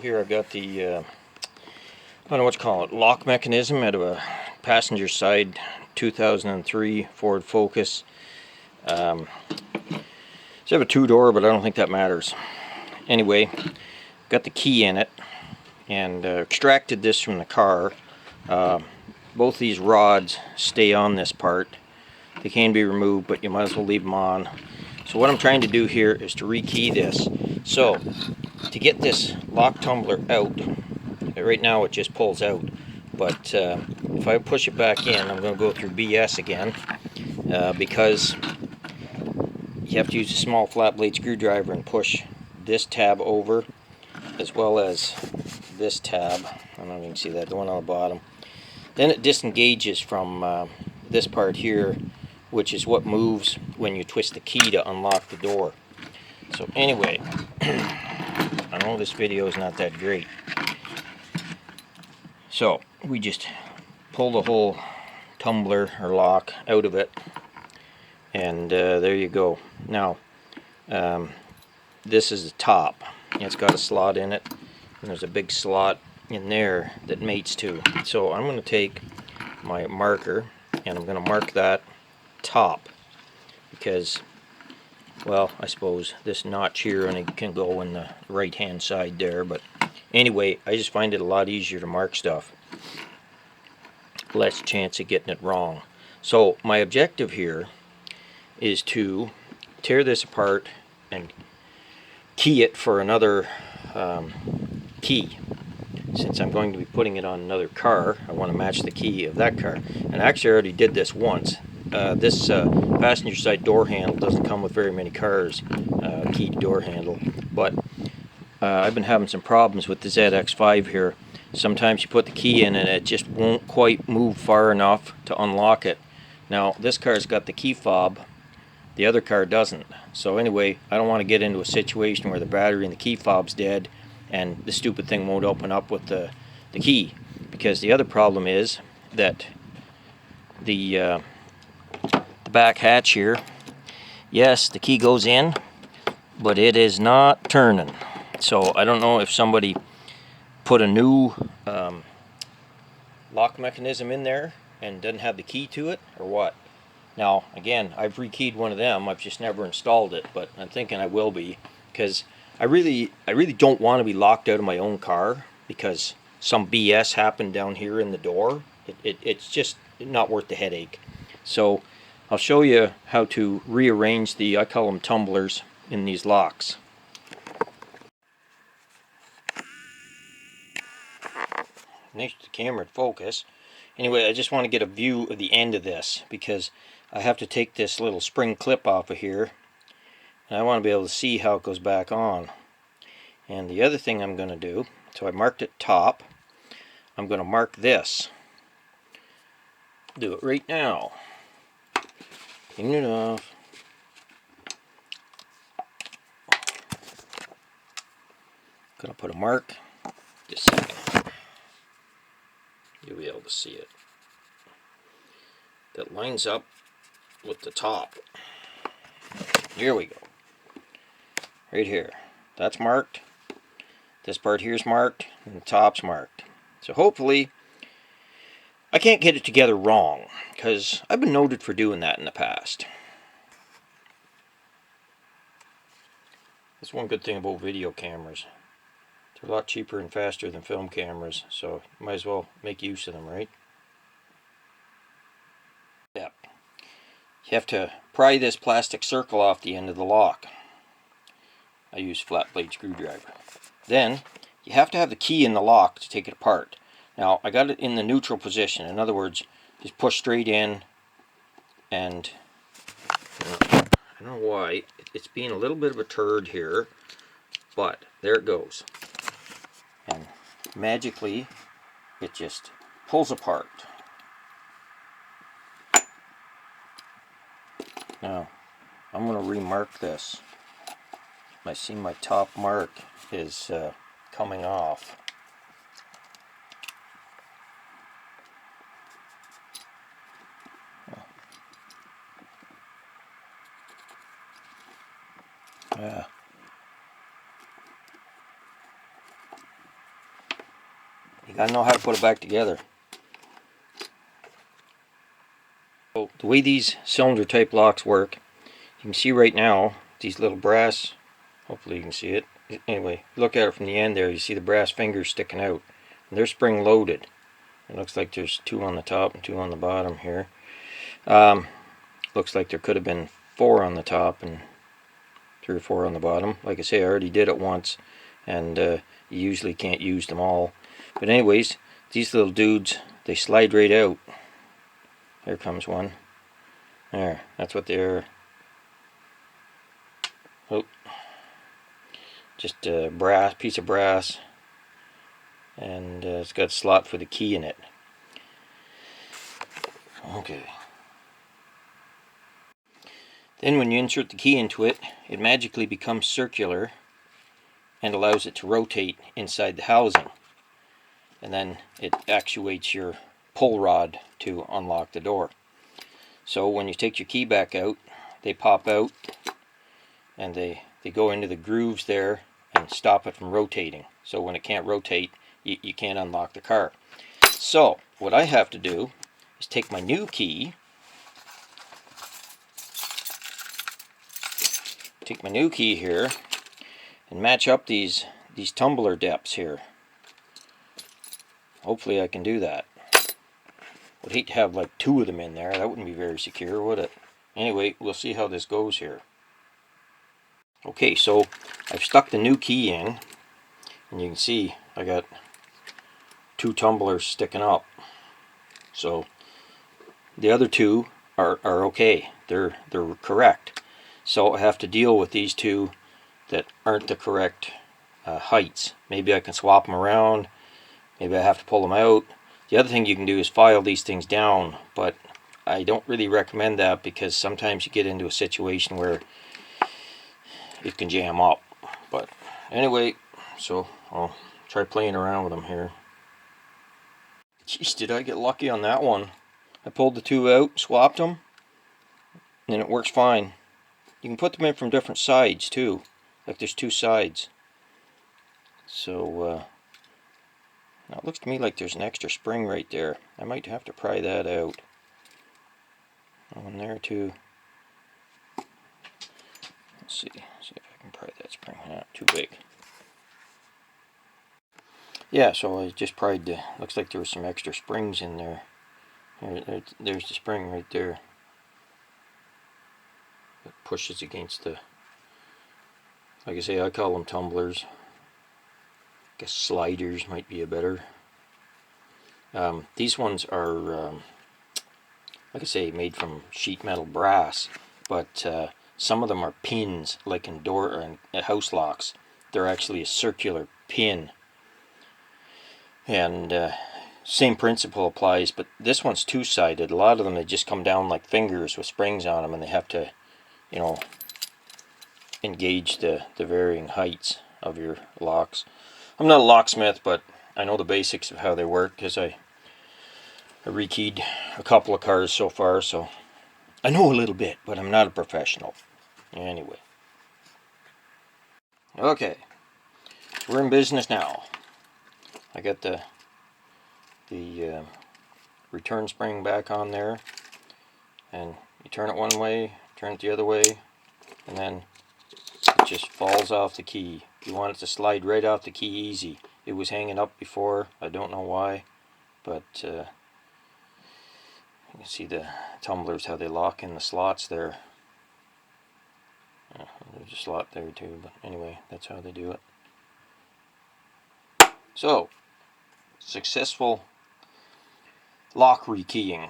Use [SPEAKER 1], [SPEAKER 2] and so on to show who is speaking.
[SPEAKER 1] here I've got the, I don't know what you call it, lock mechanism out of a passenger side 2003 Ford Focus. So I have a two-door, but I don't think that matters. Anyway, got the key in it and extracted this from the car. Both these rods stay on this part. They can be removed, but you might as well leave them on. So what I'm trying to do here is to rekey this. So to get this lock tumbler out, right now it just pulls out, but if I push it back in, I'm going to go through BS again, because you have to use a small flat blade screwdriver and push this tab over, as well as this tab. I don't know if you can see that, the one on the bottom. Then it disengages from this part here, which is what moves when you twist the key to unlock the door. So anyway, I know this video is not that great. So we just pull the whole tumbler or lock out of it, and there you go. Now this is the top. It's got a slot in it, and there's a big slot in there that mates to. So I'm going to take my marker and I'm going to mark that top, because, well, I suppose this notch here only can go in the right hand side there, but anyway, I just find it a lot easier to mark stuff. Less chance of getting it wrong. So my objective here is to tear this apart and key it for another key. Since I'm going to be putting it on another car, I want to match the key of that car. And actually I already did this once. This passenger side door handle doesn't come with very many cars, keyed door handle, but I've been having some problems with the ZX5 here. Sometimes you put the key in and it just won't quite move far enough to unlock it. Now this car's got the key fob, the other car doesn't. So anyway, I don't want to get into a situation where the battery in the key fob's dead and the stupid thing won't open up with the key. Because the other problem is that the back hatch here, yes, the key goes in, but it is not turning. So I don't know if somebody put a new lock mechanism in there and doesn't have the key to it, or what. Now again, I've rekeyed one of them, I've just never installed it, but I'm thinking I will be, because I really don't want to be locked out of my own car because some BS happened down here in the door. It's just not worth the headache. So I'll show you how to rearrange the, I call them tumblers, in these locks. Next to the camera at focus. Anyway, I just want to get a view of the end of this, because I have to take this little spring clip off of here, and I want to be able to see how it goes back on. And the other thing I'm going to do, so I marked it top, I'm going to mark this. Do it right now. Clean it off. Going to put a mark. Just a second. You'll be able to see it. That lines up with the top. Here we go. Right here. That's marked. This part here is marked, and the top's marked. So hopefully I can't get it together wrong, because I've been noted for doing that in the past. That's one good thing about video cameras. They're a lot cheaper and faster than film cameras, so you might as well make use of them, right? Yep. You have to pry this plastic circle off the end of the lock. I use flat blade screwdriver. Then you have to have the key in the lock to take it apart. Now I got it in the neutral position. In other words, just push straight in, and I don't know why it's being a little bit of a turd here, but there it goes. And magically it just pulls apart. Now I'm going to remark this. I see my top mark is coming off. Yeah. You gotta know how to put it back together. So the way these cylinder type locks work, you can see right now these little brass, hopefully you can see it. Anyway, look at it from the end there, you see the brass fingers sticking out. And they're spring loaded. It looks like there's 2 on the top and 2 on the bottom here. Looks like there could have been 4 on the top and 3 or 4 on the bottom. Like I say, I already did it once, and you usually can't use them all. But anyways, these little dudes, they slide right out. Here comes one. There, that's what they're. Oh, just a piece of brass, and it's got a slot for the key in it. Okay. Then when you insert the key into it, it magically becomes circular and allows it to rotate inside the housing. And then it actuates your pull rod to unlock the door. So when you take your key back out, they pop out and they go into the grooves there and stop it from rotating. So when it can't rotate, you can't unlock the car. So what I have to do is take my new key, here and match up these tumbler depths here. Hopefully I can do that. Would hate to have like 2 of them in there. That wouldn't be very secure, would it? Anyway, we'll see how this goes here. Okay, so I've stuck the new key in, and you can see I got 2 tumblers sticking up. So the other 2 are okay. They're correct. So I have to deal with these 2 that aren't the correct heights. Maybe I can swap them around. Maybe I have to pull them out. The other thing you can do is file these things down, but I don't really recommend that because sometimes you get into a situation where it can jam up. But anyway, so I'll try playing around with them here. Jeez, did I get lucky on that one. I pulled the 2 out, swapped them, and it works fine. You can put them in from different sides too. Like there's 2 sides. So now it looks to me like there's an extra spring right there. I might have to pry that out. One there too. Let's see if I can pry that spring. Not too big. Yeah, so I just pried the. Looks like there was some extra springs in there. There's the spring right there. It pushes against the. Like I say, I call them tumblers. I guess sliders might be a better. These ones are, like I say, made from sheet metal brass, but some of them are pins, like in door and house locks. They're actually a circular pin, and same principle applies. But this one's 2-sided. A lot of them, they just come down like fingers with springs on them, and they have to, engage the varying heights of your locks. I'm not a locksmith, but I know the basics of how they work because I rekeyed a couple of cars so far, so I know a little bit, but I'm not a professional. Anyway. Okay, so we're in business now. I got the return spring back on there, and you turn it one way, turn it the other way, and then it just falls off the key. You want it to slide right off the key easy. It was hanging up before, I don't know why, but you can see the tumblers, how they lock in the slots there. There's a slot there too, but anyway, that's how they do it. So, successful lock rekeying.